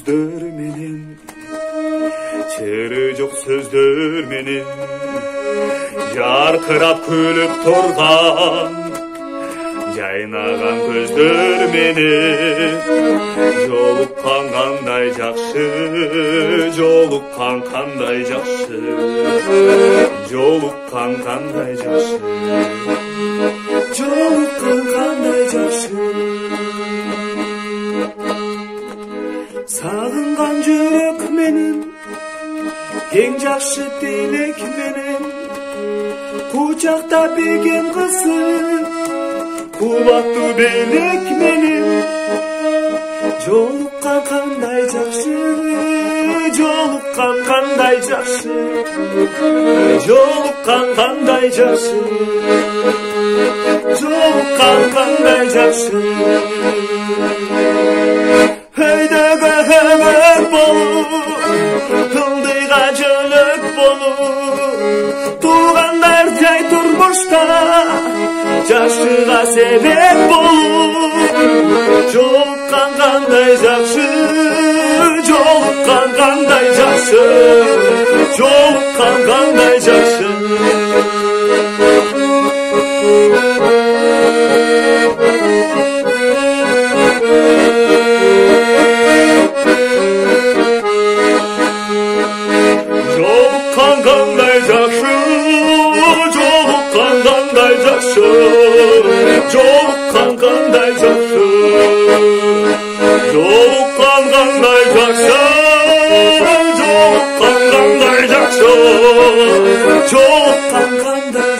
көздөр менен, чыры жок сөздөр менен жаркырап күлүп турган, жайнаган көздөр менен жолуккан кандай жакшы, жолуккан кандай жакшы, жолуккан кандай жакшы, жолуккан кандай жакшы. Сагынган жүрөк менен, эң жакшы тилек менен кучактап экен кысып, кубаттуу белек менен жолуккан кандай жакшы, жолуккан кандай жакшы, жолуккан кандай жакшы, жолуккан кандай жакшы. Өйдөгө өмөк болуп, ылдыйга жөлөк болуп, туугандар жай турмушта жашыга себеп болуп, жолуккан кандай жакшы, жолуккан кандай жакшы, жолуккан кандай жакшы. Жолуккан кандай жакшы, жолуккан кандай жакшы, жолуккан кандай жакшы, жолуккан кандай жакшы, жолуккан кандай жакшы, жолуккан кандай